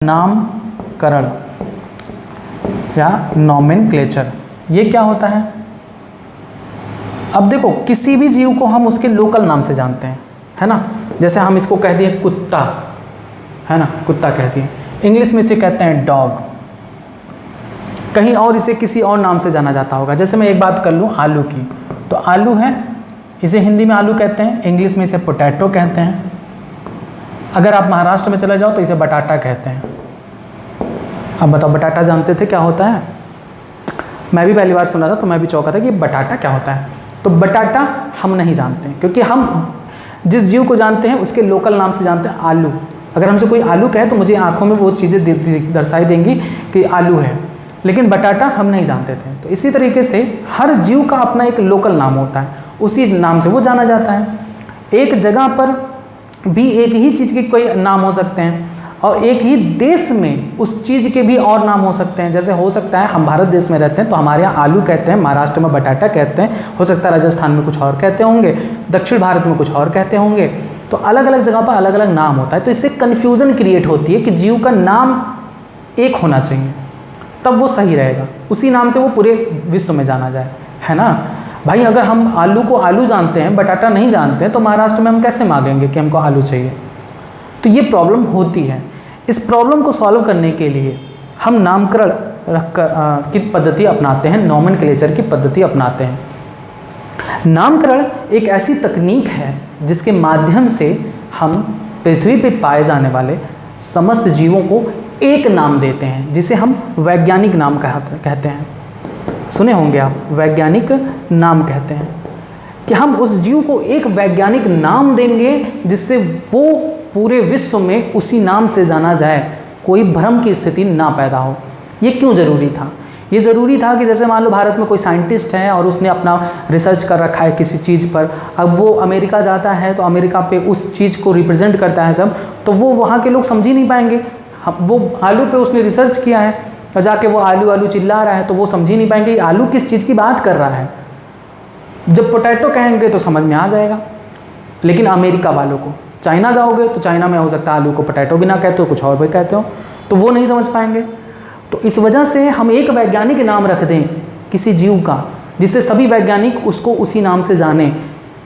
नामकरण या नॉमेनक्लेचर, ये क्या होता है? अब देखो, किसी भी जीव को हम उसके लोकल नाम से जानते हैं, है ना। जैसे हम इसको कह दिए कुत्ता, है ना, कुत्ता कह दिए, इंग्लिश में इसे कहते हैं डॉग, कहीं और इसे किसी और नाम से जाना जाता होगा। जैसे मैं एक बात कर लूँ आलू की, तो आलू है, इसे हिंदी में आलू कहते हैं, इंग्लिश में इसे पोटैटो कहते हैं। अगर आप महाराष्ट्र में चले जाओ तो इसे बटाटा कहते हैं। अब बताओ, बटाटा जानते थे क्या होता है? मैं भी पहली बार सुना था तो मैं भी चौंका था कि बटाटा क्या होता है। तो बटाटा हम नहीं जानते, क्योंकि हम जिस जीव को जानते हैं उसके लोकल नाम से जानते हैं, आलू। अगर हमसे कोई आलू कहे तो मुझे आंखों में वो चीज़ें दर्शाई देंगी कि आलू है, लेकिन बटाटा हम नहीं जानते थे। तो इसी तरीके से हर जीव का अपना एक लोकल नाम होता है, उसी नाम से वो जाना जाता है। एक जगह पर भी एक ही चीज़ के कोई नाम हो सकते हैं, और एक ही देश में उस चीज़ के भी और नाम हो सकते हैं। जैसे हो सकता है हम भारत देश में रहते हैं तो हमारे यहाँ आलू कहते हैं, महाराष्ट्र में बटाटा कहते हैं, हो सकता है राजस्थान में कुछ और कहते होंगे, दक्षिण भारत में कुछ और कहते होंगे। तो अलग अलग जगह पर अलग अलग नाम होता है, तो इससे कन्फ्यूज़न क्रिएट होती है कि जीव का नाम एक होना चाहिए, तब वो सही रहेगा, उसी नाम से वो पूरे विश्व में जाना जाए, है ना भाई। अगर हम आलू को आलू जानते हैं, बटाटा नहीं जानते हैं, तो महाराष्ट्र में हम कैसे मांगेंगे कि हमको आलू चाहिए? तो ये प्रॉब्लम होती है। इस प्रॉब्लम को सॉल्व करने के लिए हम नामकरण की पद्धति अपनाते हैं, नॉमेनक्लेचर की पद्धति अपनाते हैं। नामकरण एक ऐसी तकनीक है जिसके माध्यम से हम पृथ्वी पर पाए जाने वाले समस्त जीवों को एक नाम देते हैं, जिसे हम वैज्ञानिक नाम कहते हैं। सुने होंगे आप, वैज्ञानिक नाम कहते हैं कि हम उस जीव को एक वैज्ञानिक नाम देंगे जिससे वो पूरे विश्व में उसी नाम से जाना जाए, कोई भ्रम की स्थिति ना पैदा हो। ये क्यों ज़रूरी था? ये ज़रूरी था कि जैसे मान लो भारत में कोई साइंटिस्ट है और उसने अपना रिसर्च कर रखा है किसी चीज़ पर, अब वो अमेरिका जाता है तो अमेरिका पे उस चीज़ को रिप्रेजेंट करता है सब, तो वो वहाँ के लोग समझ ही नहीं पाएंगे। वो आलू पे उसने रिसर्च किया है और जाके वो आलू आलू चिल्ला रहा है, तो वो समझ ही नहीं पाएंगे आलू किस चीज़ की बात कर रहा है। जब पोटैटो कहेंगे तो समझ में आ जाएगा, लेकिन अमेरिका वालों को, चाइना जाओगे तो चाइना में हो सकता है आलू को पोटैटो भी ना कहते हो, कुछ और भी कहते हो, तो वो नहीं समझ पाएंगे। तो इस वजह से हम एक वैज्ञानिक नाम रख दें किसी जीव का, जिससे सभी वैज्ञानिक उसको उसी नाम से जाने।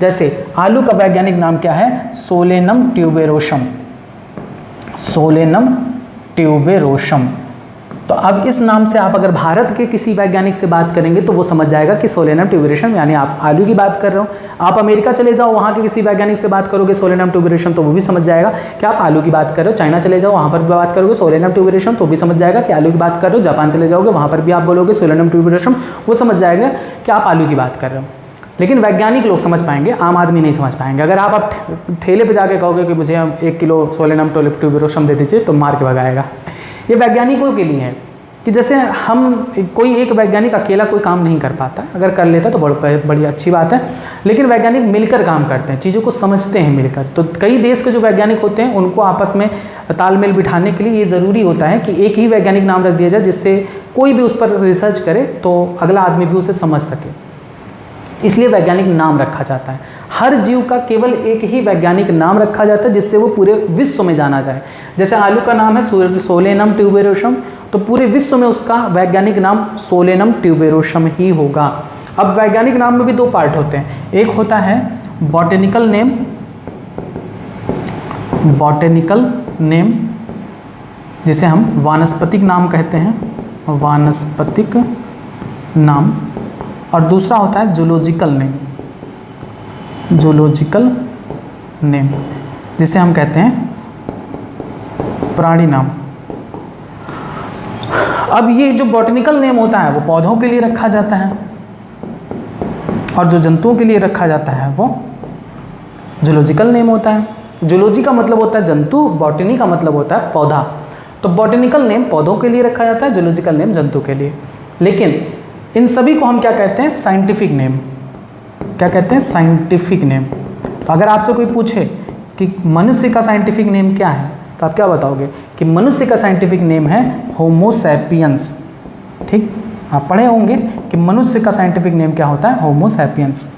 जैसे आलू का वैज्ञानिक नाम क्या है? Solanum tuberosum, Solanum tuberosum. तो अब इस नाम से आप अगर भारत के किसी वैज्ञानिक से बात करेंगे तो वो समझ जाएगा कि सोलेनम ट्यूबेरोसम यानी आप आलू की बात कर रहे हो। आप अमेरिका चले जाओ, वहाँ के किसी वैज्ञानिक से बात करोगे सोलेनम ट्यूबेरोसम, तो वो भी समझ जाएगा कि आप आलू की बात कर रहे हो। चाइना चले जाओ, वहाँ पर भी बात करोगे सोलेनम ट्यूबेरोसम, तो भी समझ जाएगा कि आलू की बात कर रहे हो। जापान चले जाओगे, वहाँ पर भी आप बोलोगे सोलेनम ट्यूबेरोसम, वो समझ जाएगा कि आप आलू की बात कर रहे हो। लेकिन वैज्ञानिक लोग समझ पाएंगे, आम आदमी नहीं समझ पाएंगे। अगर आप ठेले पे जाके कहोगे कि मुझे 1 किलो सोलेनम ट्यूबेरोसम दे दीजिए, तो मार के भगाएगा। ये वैज्ञानिकों के लिए है कि जैसे हम कोई एक वैज्ञानिक अकेला कोई काम नहीं कर पाता, अगर कर लेता तो बड़ी अच्छी बात है, लेकिन वैज्ञानिक मिलकर काम करते हैं, चीज़ों को समझते हैं मिलकर। तो कई देश के जो वैज्ञानिक होते हैं उनको आपस में तालमेल बिठाने के लिए ये ज़रूरी होता है कि एक ही वैज्ञानिक नाम रख दिया जाए, जिससे कोई भी उस पर रिसर्च करे तो अगला आदमी भी उसे समझ सके, इसलिए वैज्ञानिक नाम रखा जाता है। हर जीव का केवल एक ही वैज्ञानिक नाम रखा जाता है जिससे वो पूरे विश्व में जाना जाए। जैसे आलू का नाम है सोलेनम ट्यूबेरोसम, तो पूरे विश्व में उसका वैज्ञानिक नाम सोलेनम ट्यूबेरोसम ही होगा। अब वैज्ञानिक नाम में भी 2 पार्ट होते हैं, एक होता है बॉटेनिकल नेम, बॉटेनिकल नेम जिसे हम वानस्पतिक नाम कहते हैं, वानस्पतिक नाम, और दूसरा होता है जूलॉजिकल नेम, जूलॉजिकल नेम जिसे हम कहते हैं प्राणी नाम। अब ये जो बॉटनिकल नेम होता है वो पौधों के लिए रखा जाता है, और जो जंतुओं के लिए रखा जाता है वो जूलॉजिकल नेम होता है। जूलॉजी का मतलब होता है जंतु, बॉटनी का मतलब होता है पौधा। तो बॉटनिकल नेम पौधों के लिए रखा जाता है, जूलॉजिकल नेम जंतु के लिए। लेकिन इन सभी को हम क्या कहते हैं? Scientific name. क्या कहते हैं? Scientific name. तो अगर आपसे कोई पूछे कि मनुष्य का साइंटिफिक नेम क्या है, तो आप क्या बताओगे? कि मनुष्य का साइंटिफिक नेम है होमो सैपियंस। ठीक, आप पढ़े होंगे कि मनुष्य का साइंटिफिक नेम क्या होता है? Homo sapiens.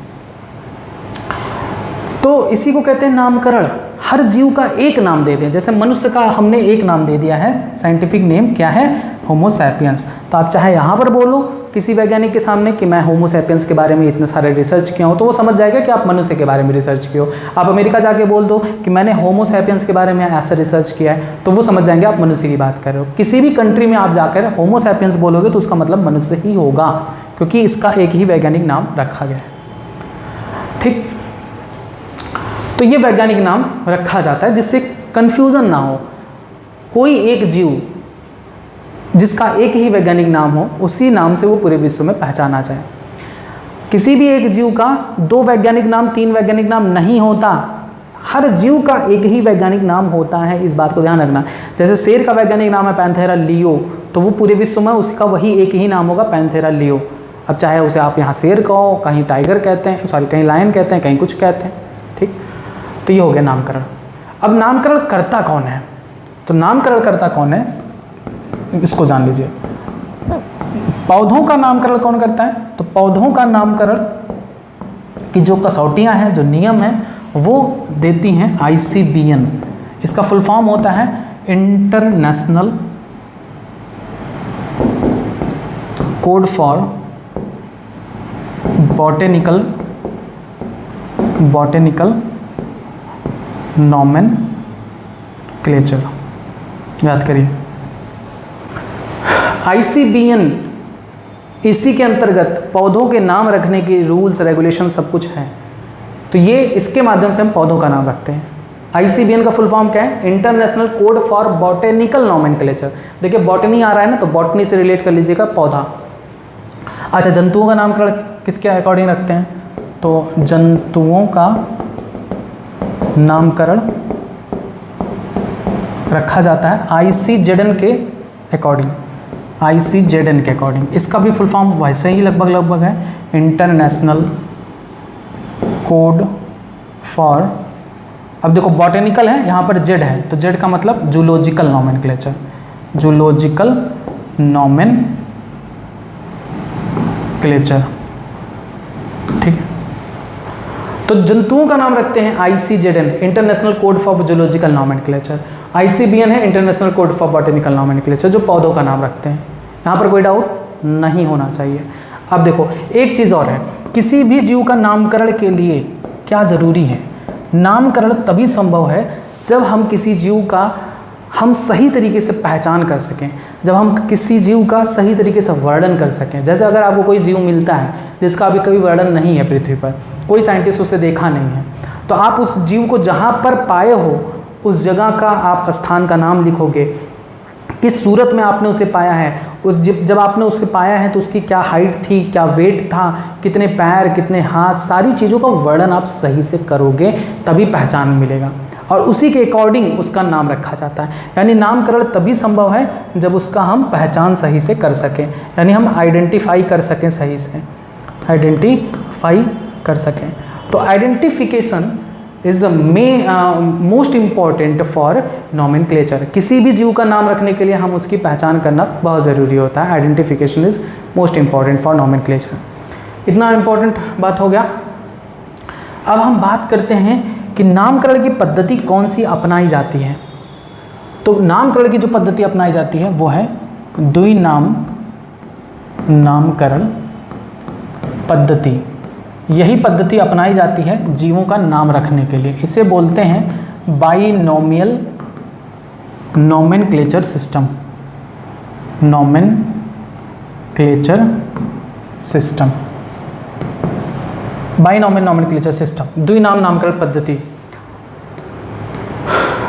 तो इसी को कहते हैं नामकरण। हर जीव का एक नाम दे दें, जैसे मनुष्य का हमने एक नाम दे दिया है, साइंटिफिक नेम क्या है, होमो सैपियंस। तो आप चाहे यहाँ पर बोलो किसी वैज्ञानिक के सामने कि मैं होमो सैपियंस के बारे में इतने सारे रिसर्च किया हूँ, तो वो समझ जाएगा कि आप मनुष्य के बारे में रिसर्च किए हो। आप अमेरिका जाके बोल दो कि मैंने होमो सैपियंस के बारे में ऐसा रिसर्च किया है, तो वो समझ जाएंगे आप मनुष्य की बात कर रहे हो। किसी भी कंट्री में आप जाकर होमो सैपियंस बोलोगे तो उसका मतलब मनुष्य ही होगा, क्योंकि इसका एक ही वैज्ञानिक नाम रखा गया है। ठीक, तो ये वैज्ञानिक नाम रखा जाता है जिससे कंफ्यूजन ना हो। कोई एक जीव जिसका एक ही वैज्ञानिक नाम हो, उसी नाम से वो पूरे विश्व में पहचाना जाए। किसी भी एक जीव का 2 वैज्ञानिक नाम, 3 वैज्ञानिक नाम नहीं होता, हर जीव का एक ही वैज्ञानिक नाम होता है, इस बात को ध्यान रखना। जैसे शेर का वैज्ञानिक नाम है पैंथेरा लियो, तो वो पूरे विश्व में उसका वही एक ही नाम होगा, पैंथेरा लियो। अब चाहे उसे आप यहाँ शेर कहो, कहीं टाइगर कहते हैं, सॉरी कहीं लायन कहते हैं, कहीं कुछ कहते हैं। ठीक, तो ये हो गया नामकरण। अब नामकरण करता कौन है, तो नामकरण करता कौन है इसको जान लीजिए। पौधों का नामकरण कौन करता है, तो पौधों का नामकरण की जो कसौटियाँ हैं, जो नियम हैं, वो देती हैं ICBN। इसका फुल फॉर्म होता है international code for botanical nomenclature. याद करिए ICBN, इसी के अंतर्गत पौधों के नाम रखने की रूल्स रेगुलेशन सब कुछ है। तो ये इसके माध्यम से हम पौधों का नाम रखते हैं। ICBN का फुल फॉर्म क्या है, international code for botanical nomenclature. देखिए बॉटनी आ रहा है ना, तो बॉटनी से रिलेट कर लीजिएगा पौधा। अच्छा, जंतुओं का नामकरण किसके अकॉर्डिंग रखते हैं, तो जंतुओं का नामकरण रखा जाता है ICZN के अकॉर्डिंग, ICZN के अकॉर्डिंग। इसका भी फुल फॉर्म वैसे ही लगभग है, इंटरनेशनल कोड फॉर, अब देखो बॉटेनिकल है, यहाँ पर जेड है, तो जेड का मतलब जूलॉजिकल नॉमेनक्लेचर, जूलॉजिकल नॉमेनक्लेचर। ठीक है, तो जंतुओं का नाम रखते हैं ICZN, international code for zoological nomenclature. ICBN है international code for botanical nomenclature, जो पौधों का नाम रखते हैं। यहाँ पर कोई डाउट नहीं होना चाहिए। अब देखो एक चीज़ और है, किसी भी जीव का नामकरण के लिए क्या ज़रूरी है, नामकरण तभी संभव है जब हम किसी जीव का हम सही तरीके से पहचान कर सकें, जब हम किसी जीव का सही तरीके से वर्णन कर सकें। जैसे अगर आपको कोई जीव मिलता है जिसका अभी कभी वर्णन नहीं है पृथ्वी पर, कोई साइंटिस्ट उसे देखा नहीं है, तो आप उस जीव को जहाँ पर पाए हो उस जगह का आप स्थान का नाम लिखोगे, किस सूरत में आपने उसे पाया है, उस जब आपने उसे पाया है तो उसकी क्या हाइट थी, क्या वेट था, कितने पैर, कितने हाथ, सारी चीज़ों का वर्णन आप सही से करोगे तभी पहचान मिलेगा, और उसी के अकॉर्डिंग उसका नाम रखा जाता है। यानी नामकरण तभी संभव है जब उसका हम पहचान सही से कर सकें, यानी हम आइडेंटिफाई कर सकें, सही से आइडेंटिफाई कर सकें। तो identification is most important for nomenclature. किसी भी जीव का नाम रखने के लिए हम उसकी पहचान करना बहुत ज़रूरी होता है। Identification is most important for nomenclature. इतना इम्पॉर्टेंट बात हो गया। अब हम बात करते हैं कि नामकरण की पद्धति कौन सी अपनाई जाती है। तो नामकरण की जो पद्धति अपनाई जाती है वो है द्विनाम नामकरण पद्धति। यही पद्धति अपनाई जाती है जीवों का नाम रखने के लिए। इसे बोलते हैं binomial nomenclature system. Nomenclature system, binomial nomenclature system, द्विनाम नामकरण पद्धति।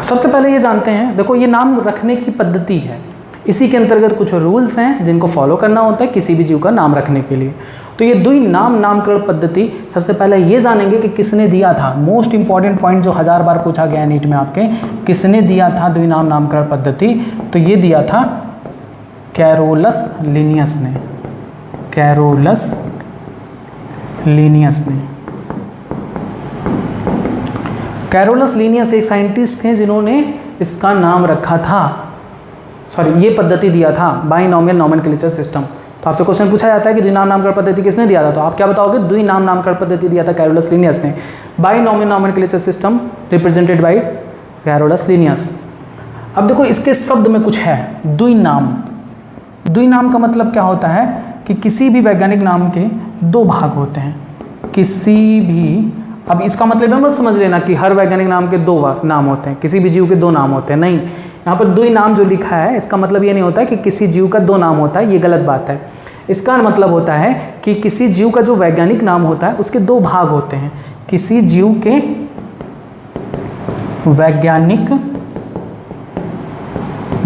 सबसे पहले ये जानते हैं, देखो ये नाम रखने की पद्धति है, इसी के अंतर्गत कुछ रूल्स हैं जिनको फॉलो करना होता है किसी भी जीव का नाम रखने के लिए। तो ये द्विनाम नामकरण पद्धति, सबसे पहले ये जानेंगे कि किसने दिया था। मोस्ट इंपॉर्टेंट पॉइंट जो 1000 बार पूछा गया नीट में आपके, किसने दिया था द्विनाम नामकरण पद्धति। तो ये दिया था कैरोलस लिनियस ने। कैरोलस लिनियस ने। कैरोलस लिनियस एक साइंटिस्ट थे जिन्होंने इसका नाम रखा था, सॉरी ये पद्धति दिया था, बाइनोमियल नॉमेनक्लेचर सिस्टम। तो आपसे क्वेश्चन पूछा जाता है कि द्विनाम नामकरण पद्धति किसने दिया था, तो आप क्या बताओगे, द्विनाम नामकरण पद्धति दिया था कैरोलस लिनियस ने। Binomial nomenclature system represented by Carolus Linnaeus. अब देखो इसके शब्द में कुछ है, द्विनाम। द्विनाम का मतलब क्या होता है कि किसी भी वैज्ञानिक नाम के दो भाग होते हैं, किसी भी। अब इसका मतलब है मत समझ लेना कि हर वैज्ञानिक नाम के दो नाम होते हैं, किसी भी जीव के दो नाम होते हैं, नहीं। यहाँ पर द्विनाम जो लिखा है इसका मतलब ये नहीं होता है कि किसी जीव का दो नाम होता है, ये गलत बात है। इसका मतलब होता है कि किसी जीव का जो वैज्ञानिक नाम होता है उसके दो भाग होते हैं। किसी जीव के वैज्ञानिक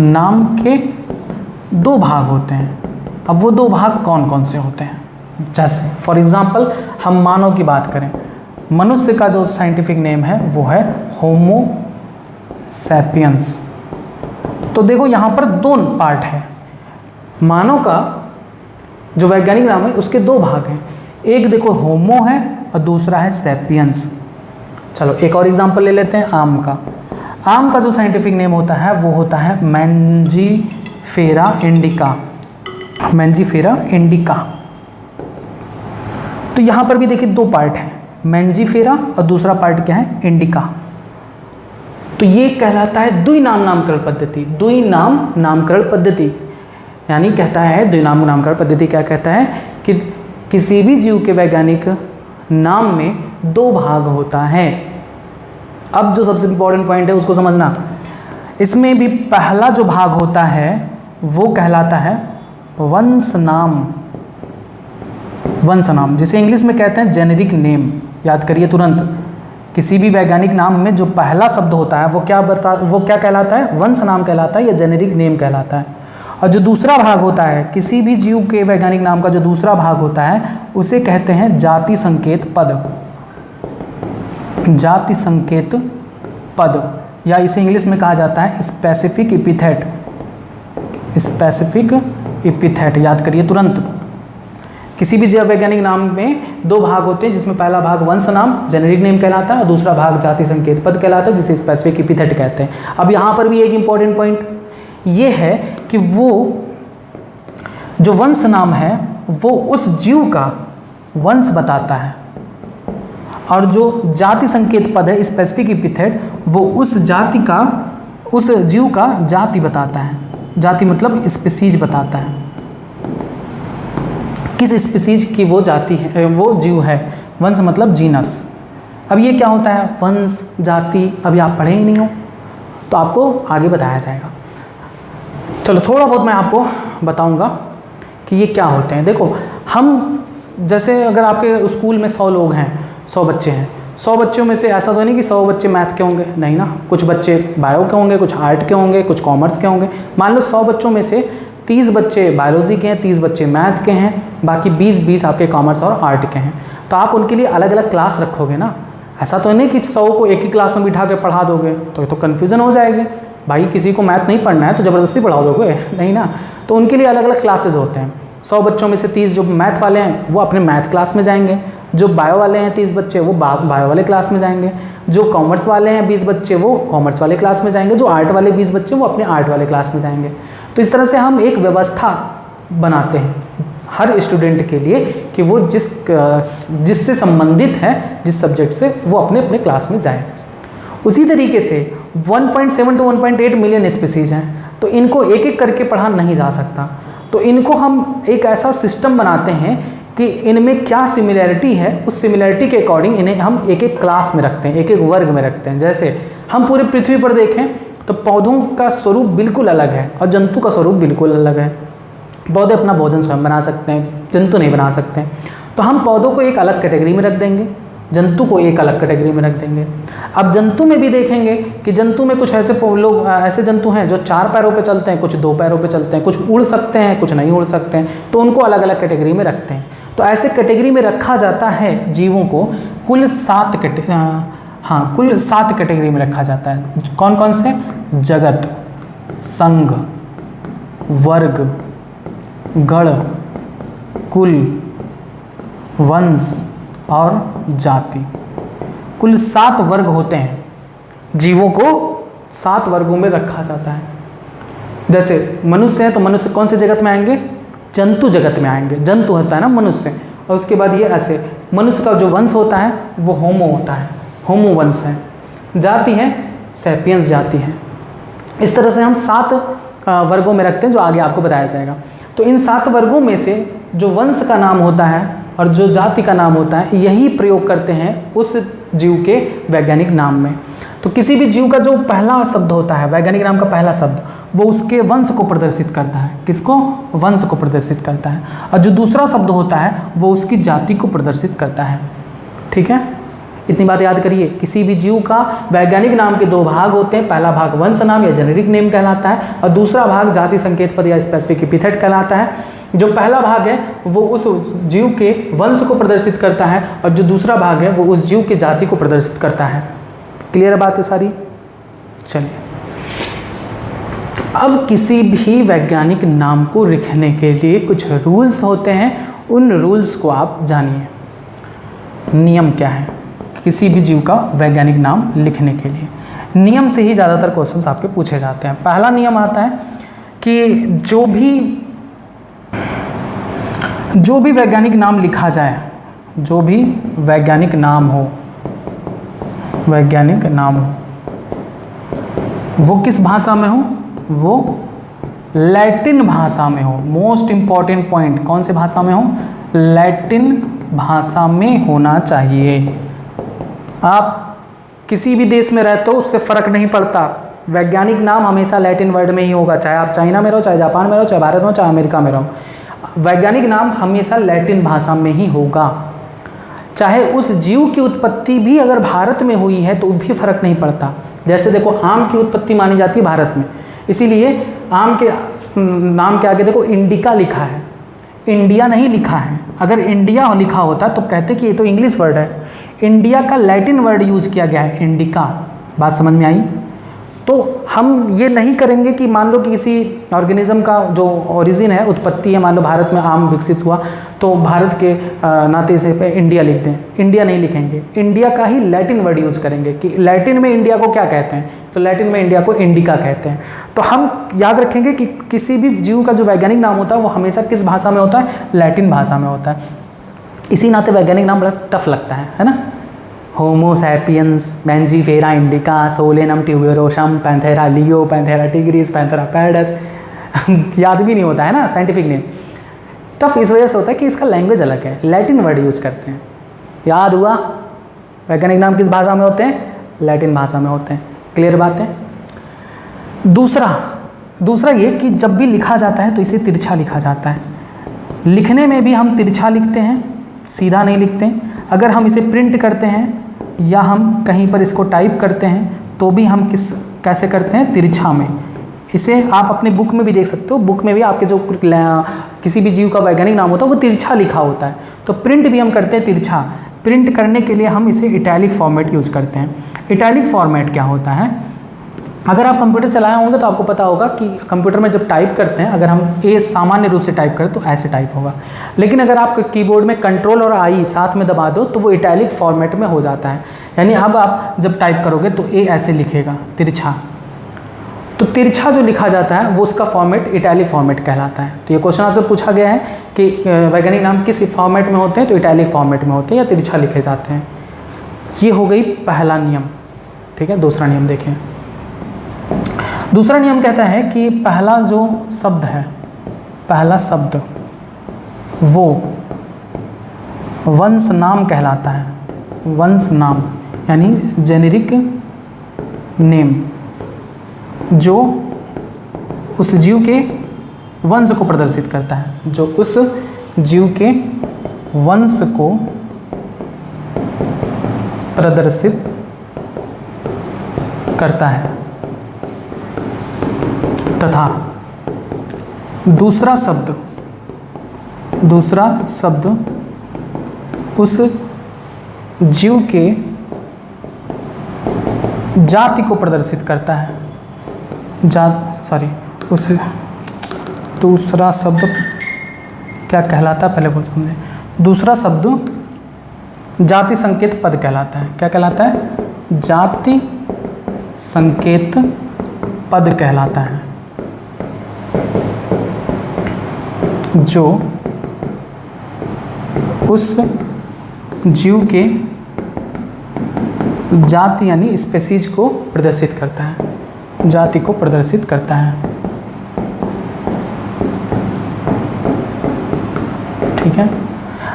नाम के दो भाग होते हैं। अब वो दो भाग कौन कौन से होते हैं? जैसे फॉर एग्जांपल हम मानव की बात करें, मनुष्य का जो साइंटिफिक नेम है वो है होमो सैपियंस। तो देखो यहाँ पर दो पार्ट है, मानव का जो वैज्ञानिक नाम है उसके दो भाग हैं, एक देखो होमो है और दूसरा है सैपियंस। चलो एक और एग्जांपल ले लेते हैं आम का। आम का जो साइंटिफिक नेम होता है वो होता है मैंजीफेरा इंडिका। Mangifera indica. तो यहाँ पर भी देखिए दो पार्ट हैं, मैंजीफेरा और दूसरा पार्ट क्या है? इंडिका। तो ये कहलाता है द्विनाम नामकरण पद्धति। द्विनाम नामकरण पद्धति यानी कहता है, द्विनाम नामकरण पद्धति क्या कहता है कि किसी भी जीव के वैज्ञानिक नाम में दो भाग होता है। अब जो सबसे इंपॉर्टेंट पॉइंट है उसको समझना, इसमें भी पहला जो भाग होता है वो कहलाता है वंश नाम। वंश नाम जिसे इंग्लिश में कहते हैं जेनेरिक नेम। याद करिए तुरंत, किसी भी वैज्ञानिक नाम में जो पहला शब्द होता है वो क्या कहलाता है? वंश नाम कहलाता है या जेनेरिक नेम कहलाता है। और जो दूसरा भाग होता है किसी भी जीव के वैज्ञानिक नाम का जो दूसरा भाग होता है उसे कहते हैं जाति संकेत पद। जाति संकेत पद, या इसे इंग्लिश में कहा जाता है स्पेसिफिक एपिथेट। स्पेसिफिक एपिथेट याद करिए तुरंत। किसी भी जीव वैज्ञानिक नाम में दो भाग होते हैं, जिसमें पहला भाग वंश नाम जेनेरिक नेम कहलाता है और दूसरा भाग जाति संकेत पद कहलाता है, जिसे स्पेसिफिक एपिथेट कहते हैं। अब यहाँ पर भी एक इंपॉर्टेंट पॉइंट ये है कि वो जो वंश नाम है वो उस जीव का वंश बताता है, और जो जाति संकेत पद है स्पेसिफिक एपिथेट वो उस जाति का, उस जीव का जाति बताता है। जाति मतलब स्पीसीज बताता है, किस स्पीसीज की वो जाति है, वो जीव है। वंश मतलब जीनस। अब ये क्या होता है? वंश, जाति, अभी आप पढ़े ही नहीं हो तो आपको आगे बताया जाएगा। चलो थोड़ा बहुत मैं आपको बताऊंगा कि ये क्या होते हैं। देखो हम जैसे अगर आपके स्कूल में 100 लोग हैं, 100 बच्चे हैं, 100 बच्चों में से ऐसा तो नहीं कि 100 बच्चे मैथ के होंगे, नहीं ना। कुछ बच्चे बायो के होंगे, कुछ आर्ट के होंगे, कुछ कॉमर्स के होंगे। मान लो 100 बच्चों में से 30 बच्चे बायोलॉजी के हैं, 30 बच्चे मैथ के हैं, बाकी 20 आपके कॉमर्स और आर्ट के हैं। तो आप उनके लिए अलग अलग क्लास रखोगे ना। ऐसा तो नहीं कि 100 को एक ही क्लास में बिठा के पढ़ा दोगे, तो कन्फ्यूज़न हो जाएगी। भाई किसी को मैथ नहीं पढ़ना है तो ज़बरदस्ती पढ़ा दोगे, नहीं ना। तो उनके लिए अलग अलग क्लासेज होते हैं। 100 बच्चों में से 30 जो मैथ वाले हैं वो अपने मैथ क्लास में जाएंगे, जो बायो वाले हैं 30 बच्चे वो बायो वाले क्लास में जाएंगे, जो कॉमर्स वाले हैं 20 बच्चे वो कॉमर्स वाले क्लास में जाएंगे, जो आर्ट वाले 20 बच्चे वो अपने आर्ट वाले क्लास में जाएंगे। तो इस तरह से हम एक व्यवस्था बनाते हैं हर स्टूडेंट के लिए कि वो जिससे संबंधित है, जिस सब्जेक्ट से, वो अपने अपने क्लास में जाए। उसी तरीके से 1.7 to 1.8 मिलियन स्पीसीज हैं, तो इनको एक एक करके पढ़ा नहीं जा सकता। तो इनको हम एक ऐसा सिस्टम बनाते हैं कि इनमें क्या सिमिलैरिटी है, उस सिमिलैरिटी के अकॉर्डिंग इन्हें हम एक एक क्लास में रखते हैं, एक एक वर्ग में रखते हैं। जैसे हम पूरे पृथ्वी पर देखें तो पौधों का स्वरूप बिल्कुल अलग है और जंतु का स्वरूप बिल्कुल अलग है। पौधे अपना भोजन स्वयं बना सकते हैं, जंतु नहीं बना सकते। तो हम पौधों को एक अलग कैटेगरी में रख देंगे, जंतु को एक अलग कैटेगरी में रख देंगे। अब जंतु में भी देखेंगे कि जंतु में कुछ ऐसे जंतु हैं जो 4 पैरों पे चलते हैं, कुछ 2 पैरों पे चलते हैं, कुछ उड़ सकते हैं, कुछ नहीं उड़ सकते हैं, तो उनको अलग अलग कैटेगरी में रखते हैं। तो ऐसे कैटेगरी में रखा जाता है जीवों को। कुल 7 कैटेगरी में रखा जाता है। कौन कौन से? जगत, संघ, वर्ग, गण, कुल, वंश और जाति। कुल 7 वर्ग होते हैं। जीवों को 7 वर्गों में रखा जाता है। जैसे मनुष्य है तो मनुष्य कौन से जगत में आएंगे? जंतु जगत में आएंगे। जंतु होता है ना मनुष्य, और उसके बाद ये ऐसे मनुष्य का जो वंश होता है वो होमो होता है, होमो वंश है। जाति है सैपियंस जाति है। इस तरह से हम 7 वर्गों में रखते हैं, जो आगे आपको बताया जाएगा। तो इन 7 वर्गों में से जो वंश का नाम होता है और जो जाति का नाम होता है, यही प्रयोग करते हैं उस जीव के वैज्ञानिक नाम में। तो किसी भी जीव का जो पहला शब्द होता है, वैज्ञानिक नाम का पहला शब्द, वो उसके वंश को प्रदर्शित करता है। किसको? वंश को प्रदर्शित करता है। और जो दूसरा शब्द होता है वो उसकी जाति को प्रदर्शित करता है। ठीक है, इतनी बात याद करिए। किसी भी जीव का वैज्ञानिक नाम के 2 भाग होते हैं। पहला भाग वंश नाम या जेनेरिक नेम कहलाता है और दूसरा भाग जाति संकेत पद या स्पेसिफिक एपिथेट कहलाता है। जो पहला भाग है वो उस जीव के वंश को प्रदर्शित करता है और जो दूसरा भाग है वो उस जीव की जाति को प्रदर्शित करता है। क्लियर बात है सारी? चलिए, अब किसी भी वैज्ञानिक नाम को लिखने के लिए कुछ रूल्स होते हैं, उन रूल्स को आप जानिए। नियम क्या है किसी भी जीव का वैज्ञानिक नाम लिखने के लिए? नियम से ही ज़्यादातर क्वेश्चंस आपके पूछे जाते हैं। पहला नियम आता है कि जो भी वैज्ञानिक नाम लिखा जाए, जो भी वैज्ञानिक नाम हो, वो किस भाषा में हो? वो लैटिन भाषा में हो। मोस्ट इंपॉर्टेंट पॉइंट, कौन से भाषा में हो? लैटिन भाषा में होना चाहिए। आप किसी भी देश में रहते हो उससे फ़र्क नहीं पड़ता, वैज्ञानिक नाम हमेशा लैटिन वर्ड में ही होगा। चाहे आप चाइना में रहो, चाहे जापान में रहो, चाहे भारत में रहो, चाहे अमेरिका में रहो, वैज्ञानिक नाम हमेशा लैटिन भाषा में ही होगा। चाहे उस जीव की उत्पत्ति भी अगर भारत में हुई है तो भी फर्क नहीं पड़ता। जैसे देखो, आम की उत्पत्ति मानी जाती है भारत में, इसीलिए आम के नाम के आगे देखो इंडिका लिखा है, इंडिया नहीं लिखा है। अगर इंडिया लिखा होता तो कहते कि ये तो इंग्लिश वर्ड है। इंडिया का लैटिन वर्ड यूज़ किया गया है, इंडिका। बात समझ में आई? तो हम ये नहीं करेंगे कि मान लो कि किसी ऑर्गेनिज्म का जो ओरिजिन है, उत्पत्ति है, मान लो भारत में आम विकसित हुआ तो भारत के नाते से पे इंडिया लिख दें। इंडिया नहीं लिखेंगे, इंडिया का ही लैटिन वर्ड यूज़ करेंगे कि लैटिन में इंडिया को क्या कहते हैं, तो लैटिन में इंडिया को इंडिका कहते हैं। तो हम याद रखेंगे कि किसी भी जीव का जो वैज्ञानिक नाम होता है वो हमेशा किस भाषा में होता है? लैटिन भाषा में होता है। इसी नाते वैज्ञानिक नाम बड़ा टफ लगता है ना? Homo sapiens, Mangifera indica, Solanum tuberosum, Panthera leo, Panthera tigris, Panthera pardus याद भी नहीं होता है ना साइंटिफिक नेम। टफ इस वजह से होता है कि इसका लैंग्वेज अलग है, लैटिन वर्ड यूज़ करते हैं। याद हुआ? वैज्ञानिक नाम किस भाषा में होते हैं? लैटिन भाषा में होते हैं। क्लियर बात है? दूसरा ये कि जब भी लिखा जाता है तो इसे तिरछा लिखा जाता है। लिखने में भी हम तिरछा लिखते हैं, सीधा नहीं लिखते हैं। अगर हम इसे प्रिंट करते हैं या हम कहीं पर इसको टाइप करते हैं तो भी हम कैसे करते हैं? तिरछा में। इसे आप अपने बुक में भी देख सकते हो। बुक में भी आपके जो किसी भी जीव का वैज्ञानिक नाम होता है वो तिरछा लिखा होता है। तो प्रिंट भी हम करते हैं तिरछा। प्रिंट करने के लिए हम इसे इटैलिक फॉर्मेट यूज़ करते हैं। इटैलिक फॉर्मेट क्या होता है? अगर आप कंप्यूटर चलाए होंगे तो आपको पता होगा कि कंप्यूटर में जब टाइप करते हैं, अगर हम ए सामान्य रूप से टाइप करें तो ऐसे टाइप होगा, लेकिन अगर आप कीबोर्ड में कंट्रोल और आई साथ में दबा दो तो वो इटैलिक फॉर्मेट में हो जाता है। यानी अब आप जब टाइप करोगे तो ए ऐसे लिखेगा, तिरछा। तो तिरछा जो लिखा जाता है वो उसका फॉर्मेट इटैलिक फॉर्मेट कहलाता है। तो ये क्वेश्चन आपसे पूछा गया है कि वैज्ञानिक नाम किस फॉर्मेट में होते हैं, तो इटैलिक फॉर्मेट में होते हैं या तिरछा लिखे जाते हैं। ये हो गई पहला नियम। ठीक है, दूसरा नियम देखें। दूसरा नियम कहता है कि पहला जो शब्द है, पहला शब्द वो वंश नाम कहलाता है। वंश नाम यानी जेनेरिक नेम, जो उस जीव के वंश को प्रदर्शित करता है, जो उस जीव के वंश को प्रदर्शित करता है। तथा दूसरा शब्द उस जीव के जाति को प्रदर्शित करता है। उस दूसरा शब्द क्या कहलाता है, पहले बोल समझे। दूसरा शब्द जाति संकेत पद कहलाता है। क्या कहलाता है? जाति संकेत पद कहलाता है, जो उस जीव के जाति यानी स्पेसीज को प्रदर्शित करता है, जाति को प्रदर्शित करता है। ठीक है।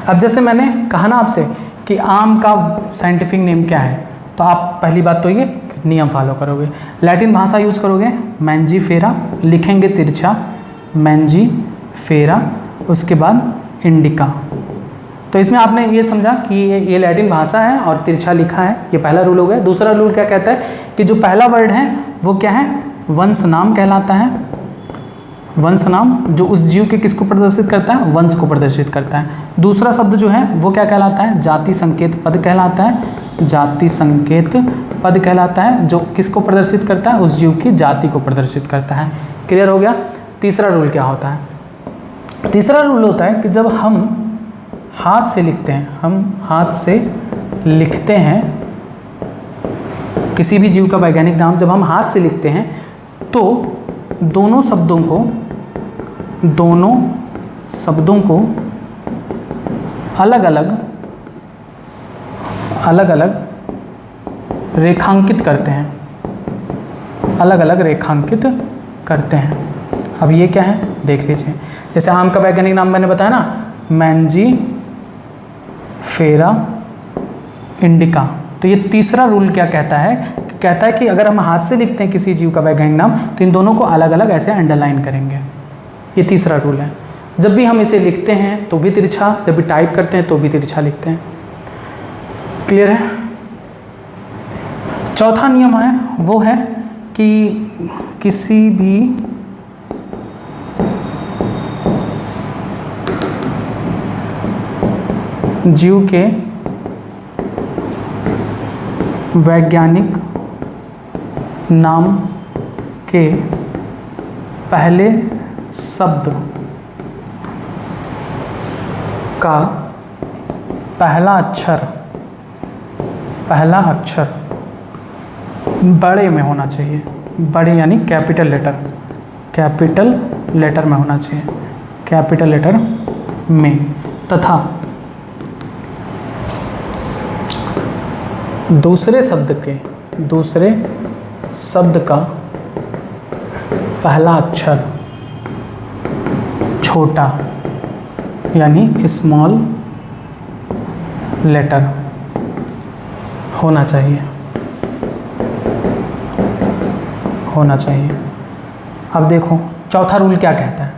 अब जैसे मैंने कहा ना आपसे कि आम का साइंटिफिक नेम क्या है, तो आप पहली बात तो ये नियम फॉलो करोगे, लैटिन भाषा यूज करोगे, मैंजीफेरा, लिखेंगे तिरछा मैंजीफेरा, उसके बाद इंडिका। तो इसमें आपने ये समझा कि ये लैटिन भाषा है और तिरछा लिखा है, ये पहला रूल हो गया। दूसरा रूल क्या कहता है कि जो पहला वर्ड है वो क्या है, वंश नाम कहलाता है। वंश नाम जो उस जीव के किसको प्रदर्शित करता है, वंश को प्रदर्शित करता है। दूसरा शब्द जो है वो क्या कहलाता है, जाति संकेत पद कहलाता है, जाति संकेत पद कहलाता है, जो किसको प्रदर्शित करता है, उस जीव की जाति को प्रदर्शित करता है। क्लियर हो गया। तीसरा रूल क्या होता है, तीसरा रूल होता है कि जब हम हाथ से लिखते हैं, हम हाथ से लिखते हैं किसी भी जीव का वैज्ञानिक नाम, जब हम हाथ से लिखते हैं तो दोनों शब्दों को अलग अलग रेखांकित करते हैं, अलग अलग रेखांकित करते हैं। अब ये क्या है देख लीजिए। जैसे आम का वैज्ञानिक नाम मैंने बताया ना, मैंजीफेरा इंडिका। तो ये तीसरा रूल क्या कहता है, कहता है कि अगर हम हाथ से लिखते हैं किसी जीव का वैज्ञानिक नाम तो इन दोनों को अलग अलग ऐसे अंडरलाइन करेंगे। ये तीसरा रूल है। जब भी हम इसे लिखते हैं तो भी तिरछा, जब भी टाइप करते हैं तो भी तिरछा लिखते हैं। क्लियर है। चौथा नियम है वो है कि किसी भी जीव के वैज्ञानिक नाम के पहले शब्द का पहला अक्षर बड़े में होना चाहिए, बड़े यानी कैपिटल लेटर में होना चाहिए, कैपिटल लेटर में, तथा दूसरे शब्द का पहला अक्षर छोटा यानी स्मॉल लेटर होना चाहिए। अब देखो चौथा रूल क्या कहता है।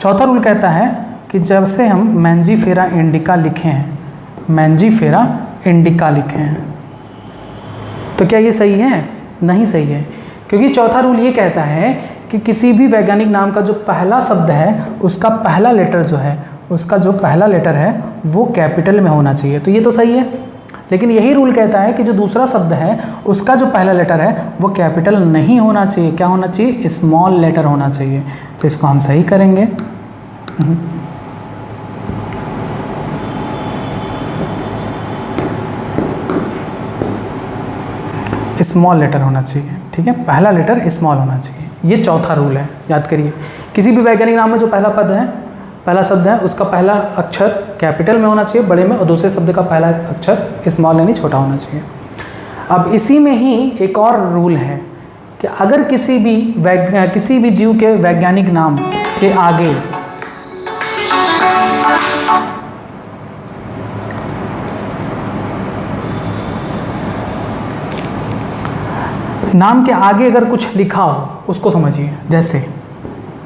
चौथा रूल कहता है कि जब से हम मैंजीफेरा इंडिका लिखे हैं, मैंजीफेरा इंडिका लिखे हैं, तो क्या ये सही है? नहीं सही है, क्योंकि चौथा रूल ये कहता है कि किसी भी वैज्ञानिक नाम का जो पहला शब्द है उसका पहला लेटर जो है, उसका जो पहला लेटर है वो कैपिटल में होना चाहिए। तो ये तो सही है, लेकिन यही रूल कहता है कि जो दूसरा शब्द है उसका जो पहला लेटर है वो कैपिटल नहीं होना चाहिए। क्या होना चाहिए? स्मॉल लेटर होना चाहिए। तो इसको हम सही करेंगे। स्मॉल लेटर होना चाहिए। ठीक है, पहला लेटर स्मॉल होना चाहिए। ये चौथा रूल है, याद करिए। किसी भी वैज्ञानिक नाम में जो पहला शब्द है उसका पहला अक्षर कैपिटल में होना चाहिए, बड़े में, और दूसरे शब्द का पहला अक्षर स्मॉल यानी छोटा होना चाहिए। अब इसी में ही एक और रूल है कि अगर किसी भी जीव के वैज्ञानिक नाम के आगे नाम के आगे अगर कुछ लिखा हो उसको समझिए। जैसे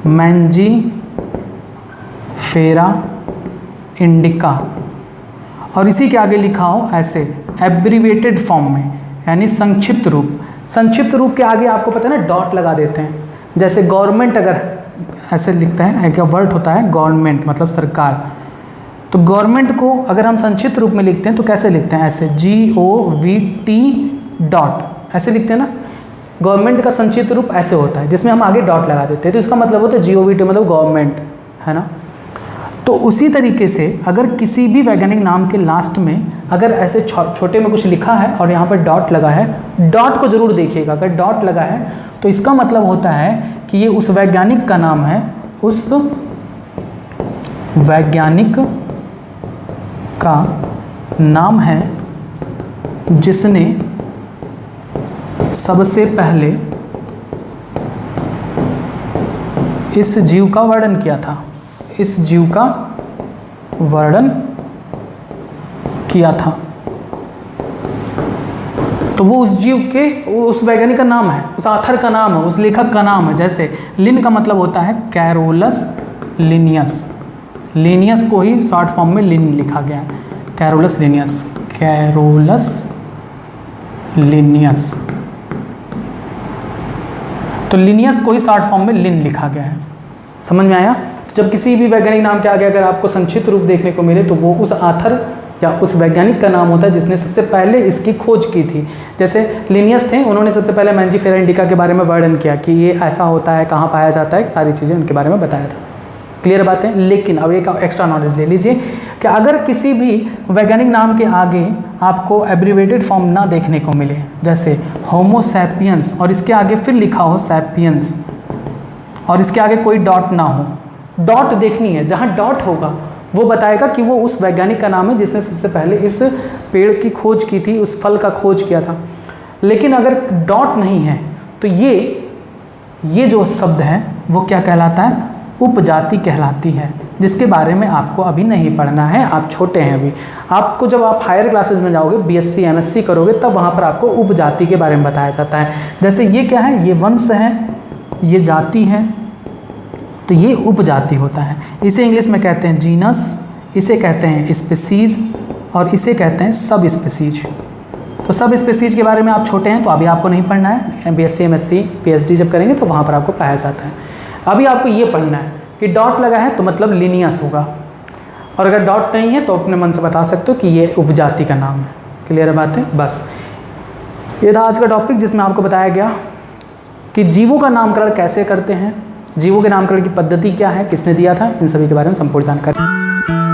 मैंजीफेरा इंडिका और इसी के आगे लिखा हो ऐसे एब्रीवेटेड फॉर्म में, यानी संक्षिप्त रूप। संक्षिप्त रूप के आगे आपको पता है ना डॉट लगा देते हैं। जैसे गवर्नमेंट अगर ऐसे लिखते हैं, एक वर्ड होता है गवर्नमेंट मतलब सरकार, तो गवर्नमेंट को अगर हम संक्षिप्त रूप में लिखते हैं तो कैसे लिखते हैं? ऐसे GOVT डॉट ऐसे लिखते हैं ना। गवर्नमेंट का संक्षिप्त रूप ऐसे होता है जिसमें हम आगे डॉट लगा देते हैं, तो इसका मतलब होता है GOVT मतलब गवर्नमेंट, है ना। तो उसी तरीके से अगर किसी भी वैज्ञानिक नाम के लास्ट में अगर ऐसे छोटे में कुछ लिखा है और यहाँ पर डॉट लगा है, डॉट को जरूर देखिएगा। अगर डॉट लगा है तो इसका मतलब होता है कि ये उस वैज्ञानिक का नाम है, उस वैज्ञानिक का नाम है जिसने सबसे पहले इस जीव का वर्णन किया था, इस जीव का वर्णन किया था। तो वो उस जीव के, उस वैज्ञानिक का नाम है, उस आथर का नाम है, उस लेखक का नाम है। जैसे लिन का मतलब होता है कैरोलस लिनियस, लिनियस को ही शॉर्ट फॉर्म में लिन लिखा गया है, कैरोलस लिनियस, कैरोलस लिनियस। तो लिनियस को ही शॉर्ट फॉर्म में लिन लिखा गया है। समझ में आया? जब किसी भी वैज्ञानिक नाम के आगे अगर आपको संक्षिप्त रूप देखने को मिले तो वो उस आथर या उस वैज्ञानिक का नाम होता है जिसने सबसे पहले इसकी खोज की थी। जैसे लिनियस थे, उन्होंने सबसे पहले मैंजीफेरा इंडिका के बारे में वर्णन किया कि ये ऐसा होता है, कहाँ पाया जाता है, सारी चीज़ें उनके बारे में बताया था। क्लियर बात है? लेकिन अब एक एक्स्ट्रा नॉलेज ले लीजिए कि अगर किसी भी वैज्ञानिक नाम के आगे आपको एब्रीवेटेड फॉर्म ना देखने को मिले, जैसे होमो सैपियंस और इसके आगे फिर लिखा हो सैपियंस और इसके आगे कोई डॉट ना हो, डॉट देखनी है, जहाँ डॉट होगा वो बताएगा कि वो उस वैज्ञानिक का नाम है जिसने सबसे पहले इस पेड़ की खोज की थी, उस फल का खोज किया था। लेकिन अगर डॉट नहीं है तो ये जो शब्द है वो क्या कहलाता है? उपजाति कहलाती है, जिसके बारे में आपको अभी नहीं पढ़ना है, आप छोटे हैं अभी। आपको जब आप हायर क्लासेस में जाओगे, बीएससी एमएससी करोगे, तब वहाँ पर आपको उपजाति के बारे में बताया जाता है। जैसे ये क्या है? ये वंश है, ये जाति है, तो ये उपजाति होता है। इसे इंग्लिश में कहते हैं जीनस, इसे कहते हैं स्पीसीज और इसे कहते हैं सब स्पीसीज। तो सब स्पीसीज के बारे में आप छोटे हैं तो अभी आपको नहीं पढ़ना है, बीएससी एमएससी पीएचडी जब करेंगे तो वहाँ पर आपको पढ़ाया जाता है। अभी आपको ये पढ़ना है कि डॉट लगा है तो मतलब लिनियस होगा, और अगर डॉट नहीं है तो अपने मन से बता सकते हो कि ये उपजाति का नाम है। क्लियर बात है? बस ये था आज का टॉपिक जिसमें आपको बताया गया कि जीवों का नामकरण कैसे करते हैं, जीवों के नामकरण की पद्धति क्या है, किसने दिया था, इन सभी के बारे में संपूर्ण जानकारी।